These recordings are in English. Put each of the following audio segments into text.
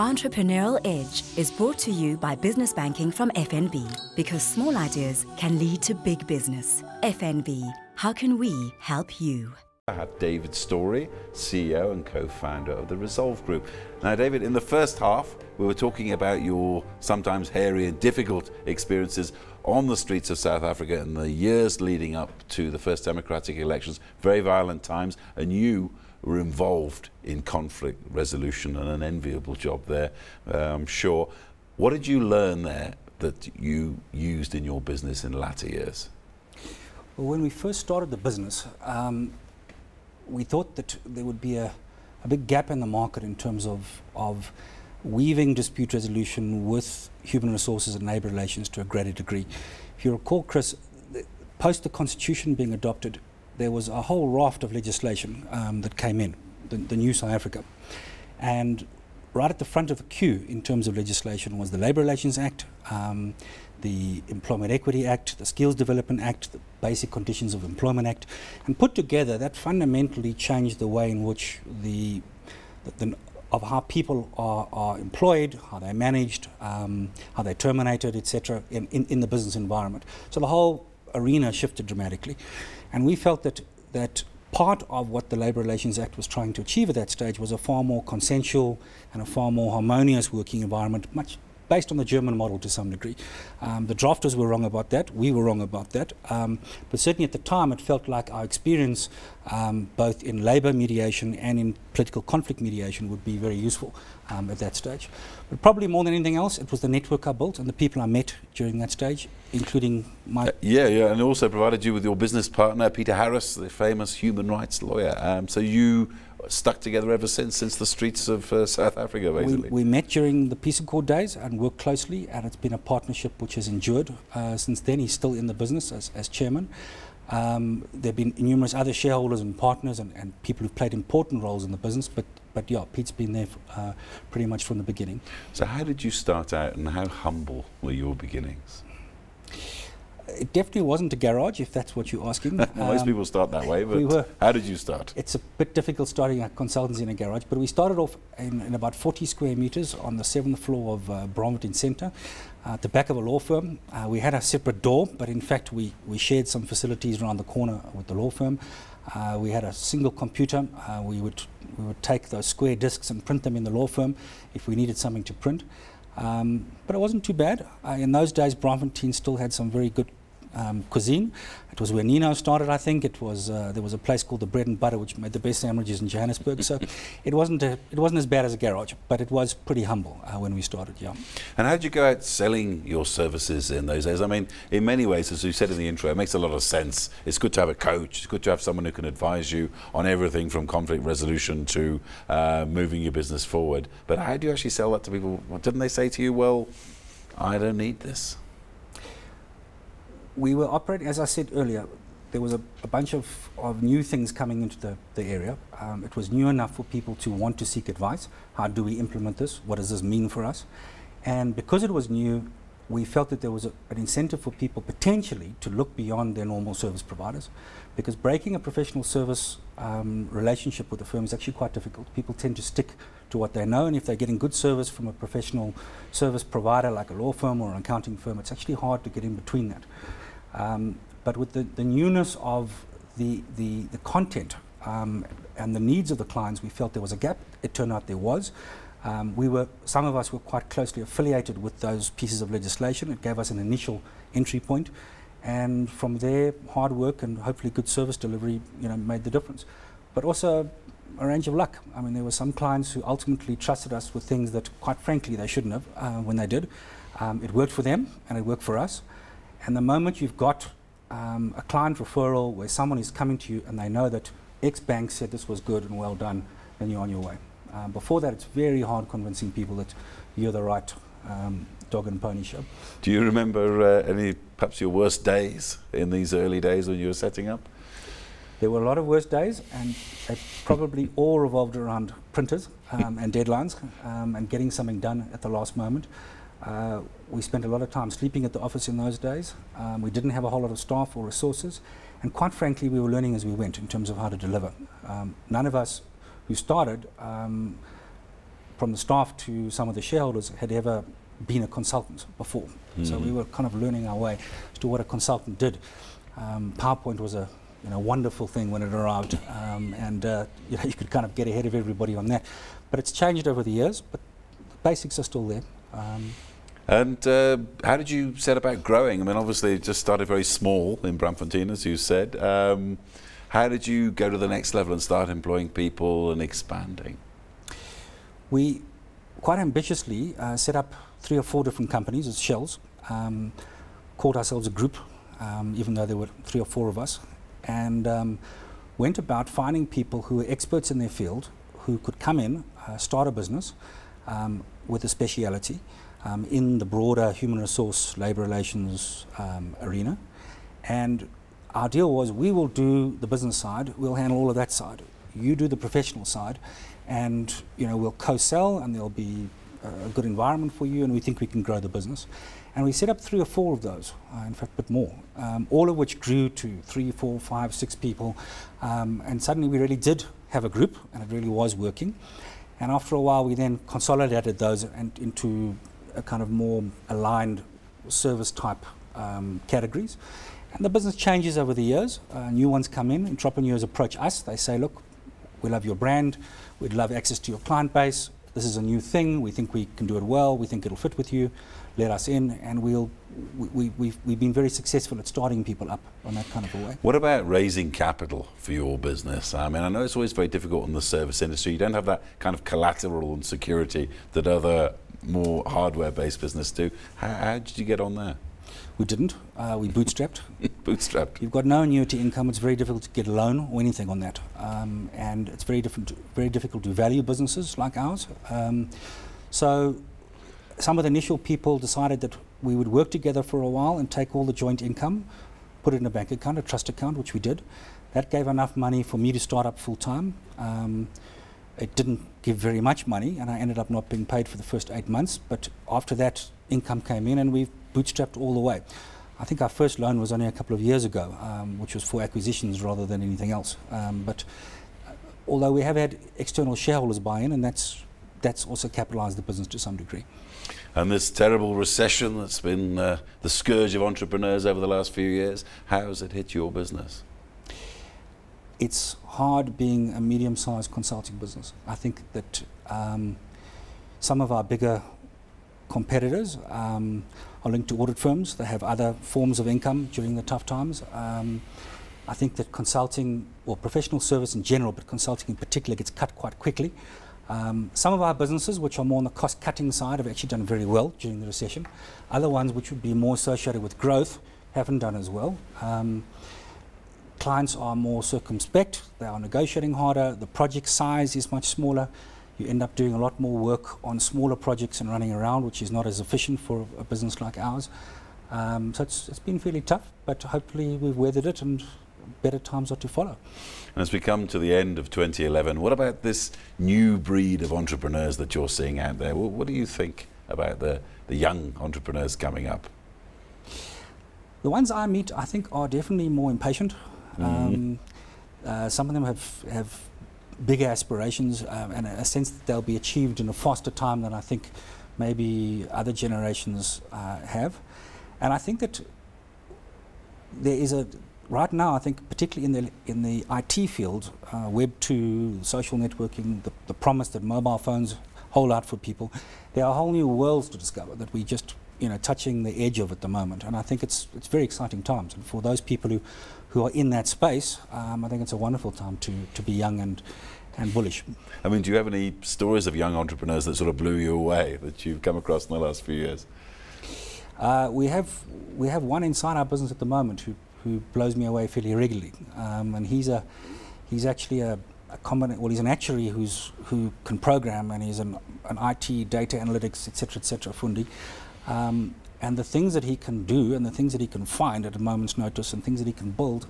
Entrepreneurial Edge is brought to you by Business Banking from FNB, because small ideas can lead to big business. FNB, how can we help you? I have David Storey, CEO and co-founder of the Resolve Group. Now, David, in the first half, we were talking about your sometimes hairy and difficult experiences on the streets of South Africa in the years leading up to the first democratic elections, very violent times, and you were involved in conflict resolution and an enviable job there, I'm sure. What did you learn there that you used in your business in latter years? Well, when we first started the business, we thought that there would be a big gap in the market in terms of weaving dispute resolution with human resources and labour relations to a greater degree. If you recall, Chris, post the Constitution being adopted, there was a whole raft of legislation that came in, the new South Africa. And right at the front of the queue in terms of legislation was the Labour Relations Act, the Employment Equity Act, the Skills Development Act, the Basic Conditions of Employment Act. And put together, that fundamentally changed the way in which of how people are employed, how they're managed, how they're terminated, etc., in the business environment. So the whole arena shifted dramatically. And we felt that part of what the Labour Relations Act was trying to achieve at that stage was a far more consensual and a far more harmonious working environment, much based on the German model to some degree. The drafters were wrong about that, we were wrong about that, but certainly at the time it felt like our experience both in labour mediation and in political conflict mediation would be very useful at that stage. But probably more than anything else, it was the network I built and the people I met during that stage, including my... Yeah, and also provided you with your business partner, Peter Harris, the famous human rights lawyer. So you stuck together ever since the streets of South Africa, basically. We met during the Peace Accord days and worked closely, and it's been a partnership which has endured since then. He's still in the business as chairman. There have been numerous other shareholders and partners and people who've played important roles in the business, but yeah, Pete's been there pretty much from the beginning. So how did you start out and how humble were your beginnings? It definitely wasn't a garage, if that's what you're asking. Most people start that way, but how did you start? It's a bit difficult starting a consultancy in a garage, but we started off in about 40 square meters on the 7th floor of Braamfontein Centre, at the back of a law firm. We had a separate door, but in fact we shared some facilities around the corner with the law firm. We had a single computer. We would take those square discs and print them in the law firm if we needed something to print. But it wasn't too bad. In those days, Braamfontein still had some very good cuisine. It was where Nino started, I think. It was there was a place called the Bread and Butter which made the best sandwiches in Johannesburg. So it wasn't as bad as a garage, but it was pretty humble when we started. Yeah. And how did you go out selling your services in those days? I mean, in many ways, as you said in the intro, it makes a lot of sense. It's good to have a coach. It's good to have someone who can advise you on everything from conflict resolution to moving your business forward. But how do you actually sell that to people? Didn't they say to you, "Well, I don't need this"? We were operating, as I said earlier, there was a bunch of new things coming into the area. It was new enough for people to want to seek advice. How do we implement this? What does this mean for us? And because it was new, we felt that there was an incentive for people potentially to look beyond their normal service providers, because breaking a professional service relationship with a firm is actually quite difficult. People tend to stick to what they know, and if they're getting good service from a professional service provider like a law firm or an accounting firm, it's actually hard to get in between that. But with the newness of the content and the needs of the clients, we felt there was a gap. It turned out there was. Some of us were quite closely affiliated with those pieces of legislation. It gave us an initial entry point, and from there, hard work and hopefully good service delivery, made the difference. But also a range of luck. I mean, there were some clients who ultimately trusted us with things that, quite frankly, they shouldn't have when they did. It worked for them, and it worked for us. And the moment you've got a client referral where someone is coming to you and they know that X bank said this was good and well done, then you're on your way. Before that, it's very hard convincing people that you're the right dog and pony show. Do you remember perhaps your worst days in these early days when you were setting up? There were a lot of worst days, and they probably all revolved around printers and deadlines and getting something done at the last moment. We spent a lot of time sleeping at the office in those days. We didn't have a whole lot of staff or resources, and quite frankly, we were learning as we went in terms of how to deliver. None of us who started from the staff to some of the shareholders had ever been a consultant before. So we were kind of learning our way as to what a consultant did. PowerPoint was a wonderful thing when it arrived, and you could kind of get ahead of everybody on that. But it's changed over the years, but the basics are still there. And how did you set about growing? I mean, obviously it just started very small in Braamfontein, as you said. How did you go to the next level and start employing people and expanding? We quite ambitiously set up 3 or 4 different companies as shells, called ourselves a group, even though there were 3 or 4 of us, and went about finding people who were experts in their field, who could come in, start a business with a speciality in the broader human resource, labour relations arena. And our deal was, we will do the business side, we'll handle all of that side. You do the professional side, and we'll co-sell, and there'll be a good environment for you, and we think we can grow the business. And we set up 3 or 4 of those, in fact a bit more, all of which grew to 3, 4, 5, 6 people, and suddenly we really did have a group, and it really was working. And after a while we then consolidated those and into a kind of more aligned service type categories. And the business changes over the years. New ones come in, entrepreneurs approach us, they say, look, we love your brand, we'd love access to your client base, this is a new thing, we think we can do it well, we think it'll fit with you, let us in, and we've been very successful at starting people up on that kind of a way. What about raising capital for your business? I mean, I know it's always very difficult in the service industry. You don't have that kind of collateral and security that other more hardware-based business do. How did you get on there? We didn't. We bootstrapped. Bootstrapped. You've got no annuity income. It's very difficult to get a loan or anything on that, and it's very difficult to value businesses like ours. So some of the initial people decided that we would work together for a while and take all the joint income, put it in a bank account, a trust account, which we did. That gave enough money for me to start up full time. It didn't give very much money, and I ended up not being paid for the first 8 months. But after that, income came in, and we've bootstrapped all the way. I think our first loan was only a couple of years ago, which was for acquisitions rather than anything else. But although we have had external shareholders buy in, and that's also capitalised the business to some degree. And this terrible recession that's been the scourge of entrepreneurs over the last few years, how has it hit your business? It's hard being a medium-sized consulting business. I think that some of our bigger competitors are linked to audit firms. They have other forms of income during the tough times. I think that consulting, or professional service in general, but consulting in particular, gets cut quite quickly. Some of our businesses, which are more on the cost-cutting side, have actually done very well during the recession. Other ones, which would be more associated with growth, haven't done as well. Clients are more circumspect, they are negotiating harder, the project size is much smaller. You end up doing a lot more work on smaller projects and running around, which is not as efficient for a business like ours. So it's been fairly tough, but hopefully we've weathered it and better times are to follow. And as we come to the end of 2011, what about this new breed of entrepreneurs that you're seeing out there? What do you think about the young entrepreneurs coming up? The ones I meet, I think, are definitely more impatient. Some of them have bigger aspirations and a sense that they'll be achieved in a faster time than I think maybe other generations have. And I think that there is right now, I think particularly in the IT field, Web 2, social networking, the promise that mobile phones hold out for people, there are whole new worlds to discover that we just touching the edge of at the moment. And I think it's very exciting times. And for those people who are in that space, I think it's a wonderful time to be young and bullish. I mean, do you have any stories of young entrepreneurs that sort of blew you away that you've come across in the last few years? We have one inside our business at the moment who blows me away fairly regularly, and he's actually he's an actuary who can program, and he's an IT, data analytics, etc. Fundi. And the things that he can do and the things that he can find at a moment's notice and things that he can build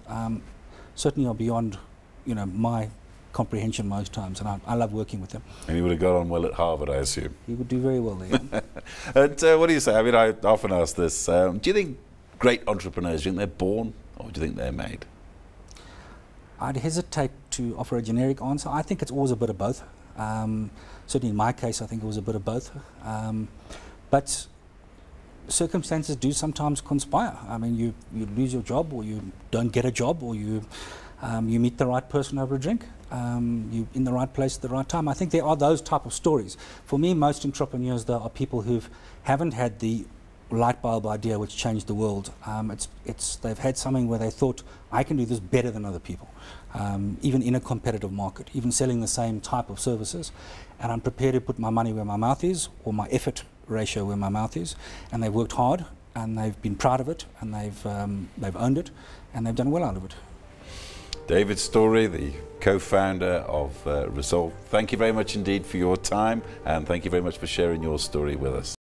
certainly are beyond my comprehension most times, and I love working with him. And he would have got on well at Harvard, I assume. He would do very well there. And what do you say? I mean, I often ask this. Do you think great entrepreneurs, do you think they're born or do you think they're made? I'd hesitate to offer a generic answer. I think it's always a bit of both. Certainly in my case, I think it was a bit of both. But circumstances do sometimes conspire. I mean, you lose your job, or you don't get a job, or you meet the right person over a drink. You're in the right place at the right time. I think there are those type of stories. For me, most entrepreneurs, though, are people who haven't had the light bulb idea which changed the world. They've had something where they thought, I can do this better than other people, even in a competitive market, even selling the same type of services. And I'm prepared to put my money where my mouth is, or my effort ratio where my mouth is. And they've worked hard, and they've been proud of it, and they've owned it, and they've done well out of it. David Storey, the co-founder of Resolve, thank you very much indeed for your time, and thank you very much for sharing your story with us.